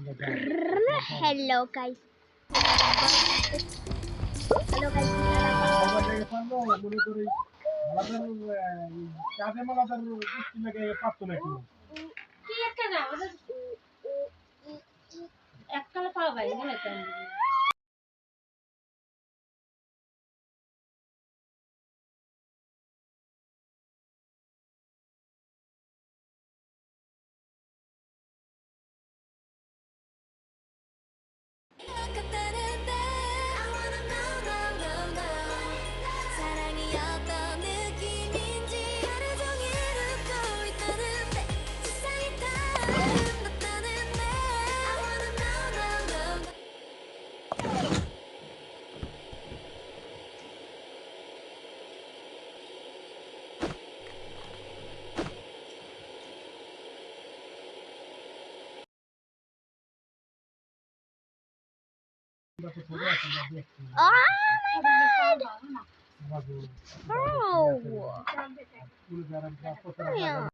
Hello guys. Hello guys. মনে করি আমাদের কাজে মালাদার বৃষ্টি লেগে পারতো নাকি কি একটা না ওদের এককালে পাওয়া যায় না এটা 사랑이 어떤 느낌인지 하루 종일 웃고 있다는데 세상이 다 아름답다는데 I wanna know, know, know, know. Oh my god. Bro. Yeah.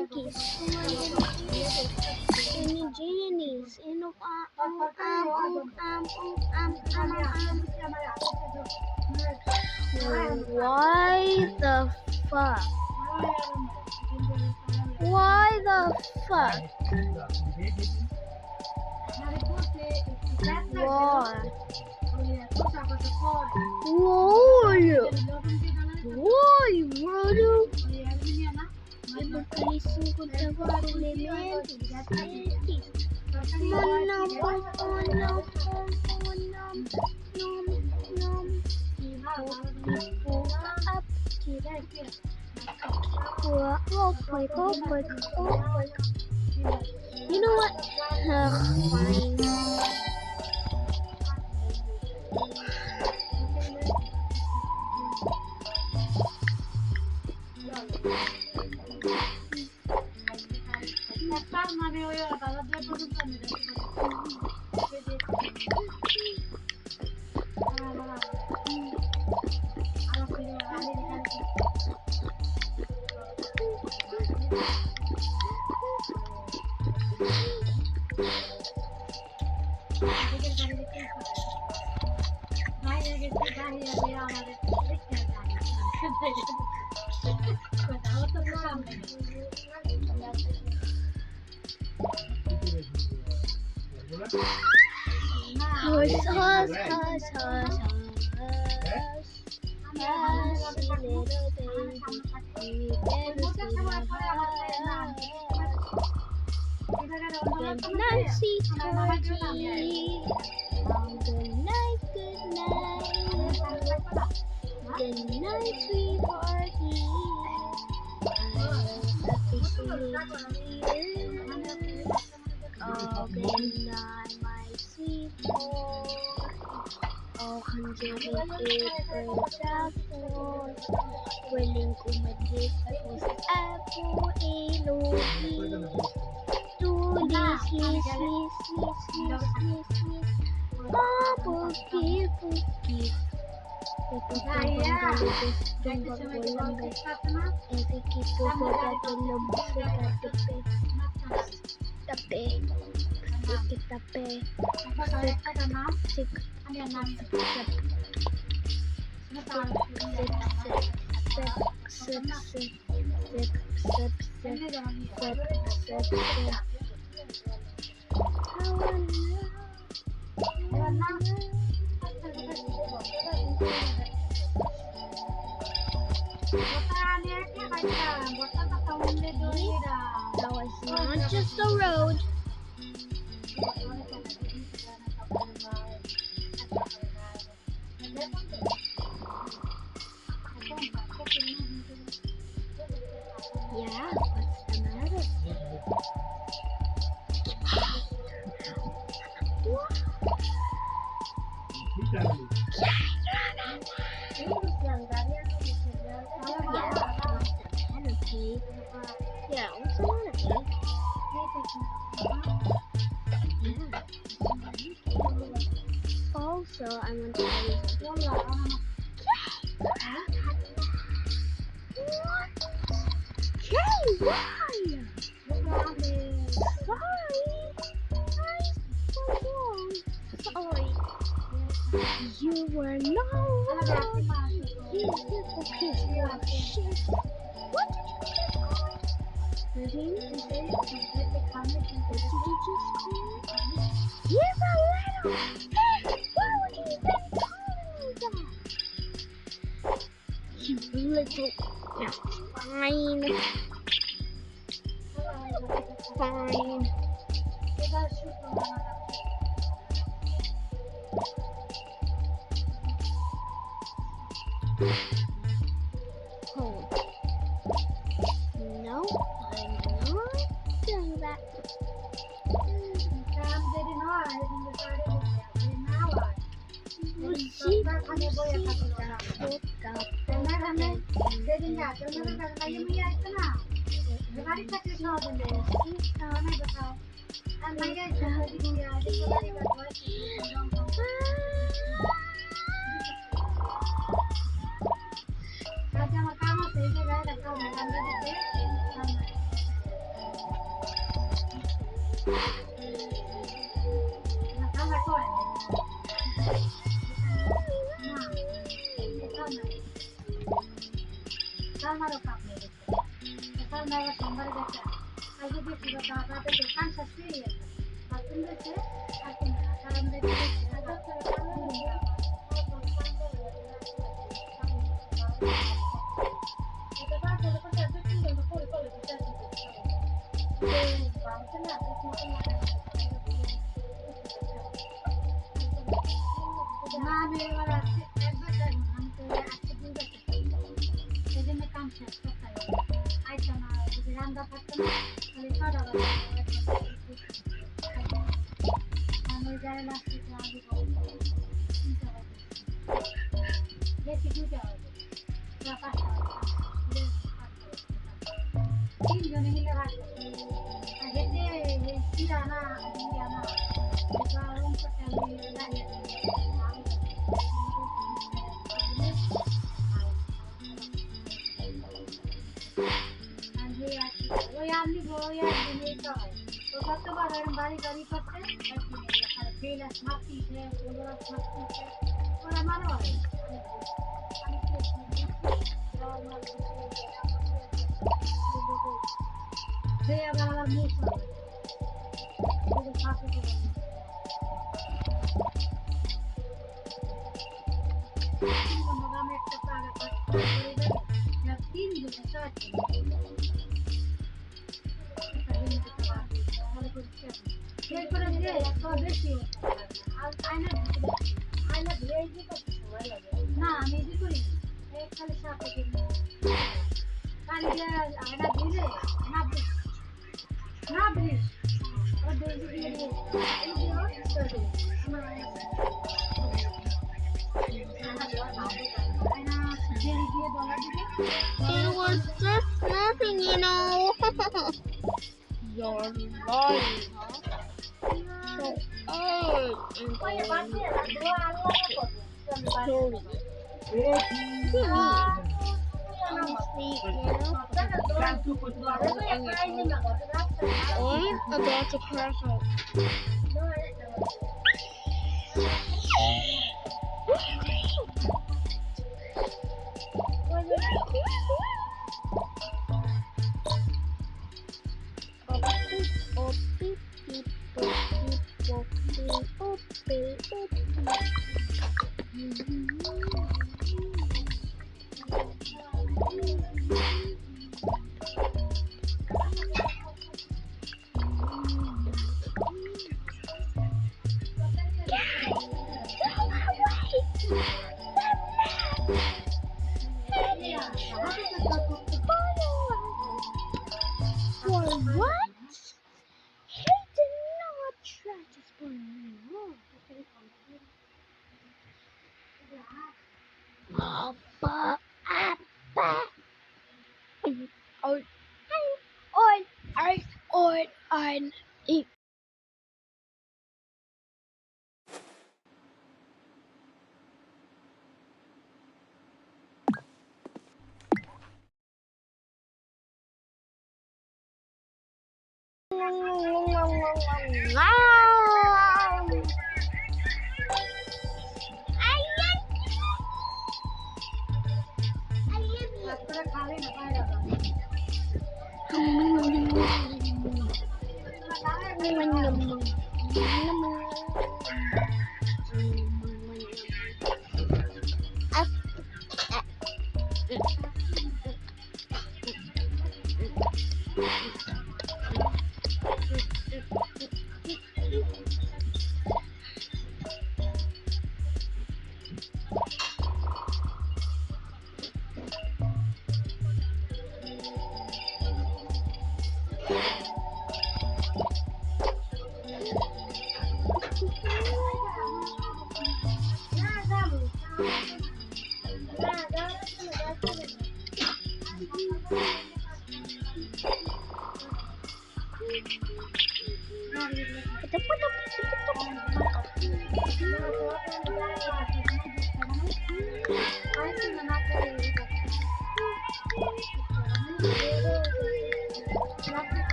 Twinkies, any genies, Why the fuck? Why the fuck? Why? Why, brother? Ibu tulisin ko daw You know what? Fine. Hush, hush, hush, hush, hush, little baby, you better see my heart. Good night, sweet Georgie. Good night, good night. Good night, sweet Georgie. Oh, good night, my sweet boy. Oh, kanjiri ipagkakot. Waling kumadit ako sa apo iluwi. Tulis, lis, lis, lis, lis, lis, lis. Puki. That was not just a road. Yeah, what's the matter? Yeah, what's the matter? Also, I want to tell you something. Hey, why? Sorry. You were not wrong. You little piece of shit. What did you just call? What did you just call? You're a little. Hey, why would you even call me that? You little. Fine. Fine. Oh. No, I'm not doing that. সালমারও কাম নেই সালমার সোমবারে দেখা আজকে দেখি তাদের দোকান শেষ হয়ে গেছে আর তুমি দেখছে আর তুমি কারণ দেখে না আমি এবার আসছি একবার যাই আমি তো আজকে দুই বছর এই জন্য কাম শেষ করতে আইসা না যদি রান্না থাকতো না তাহলে ছটা বাজে আমি যাই লাগছে আমি বেশি দুইটা হবে না পাঁচটা তিনজনে মিলে ভাগ আর হেঁটে চিরা না চিরা না রং করতে আমি দাঁড়িয়ে ওই আমি ওই একদিনই তো হয় তো কতবার এরকম বাড়ি বাড়ি করতে ফেল মারতিছে ওরা মারতিছে ওরা মারো হয় সে আবার আমার মুখ হবে আমি একটা টাকা তিন দিনে চারটে এরপরে যে বেশি আর আয়না না আমি এদি করি খালি সাথে খালি আয়না দিলে না ব্রিজ আর বেশি দিয়ে It was just nothing, you know. You're lying, huh? So old and story. I'm about to crash out. What? He did not try to spoil me. Appa, appa. Eat. খাবে না বাইরে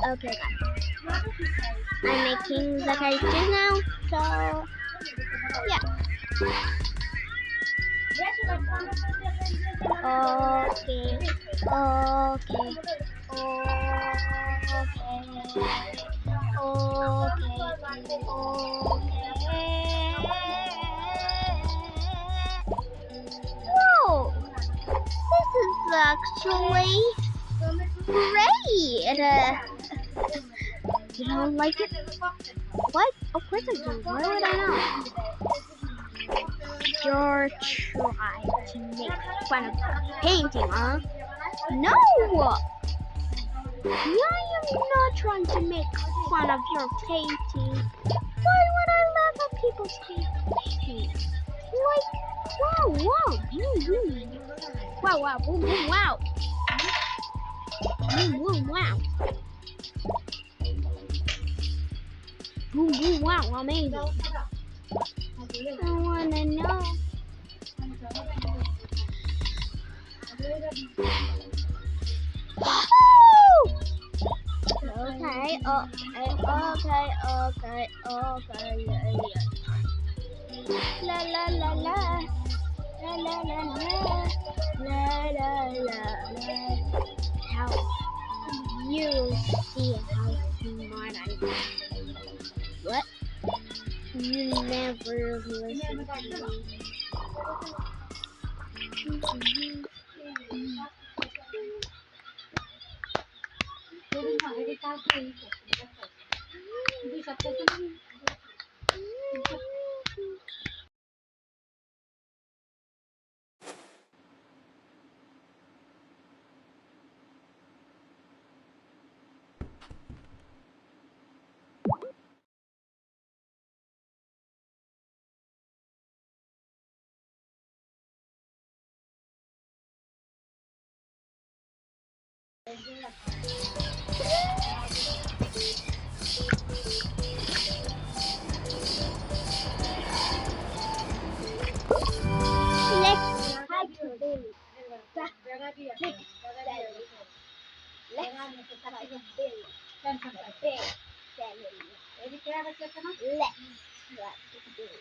Okay, guys. I'm making the characters now, so yeah. Okay, okay, Whoa! This is actually great. You don't like it? What? Of course I do. Why would I not? You're trying to make fun of the painting, huh? No! I am not trying to make fun of your painting. Why would I laugh at people's paintings? Like, wow, wow, wow, wow, boom, boom, wow. Boom, boom, wow. Boom, boom, wow, amazing. I wanna know. Okay, yeah, yeah. La la la la. La la la la. La la la la. How you see how smart I am. What? You never listen to me. Let's hide the bill. Let's hide the bill. Let's hide the bill.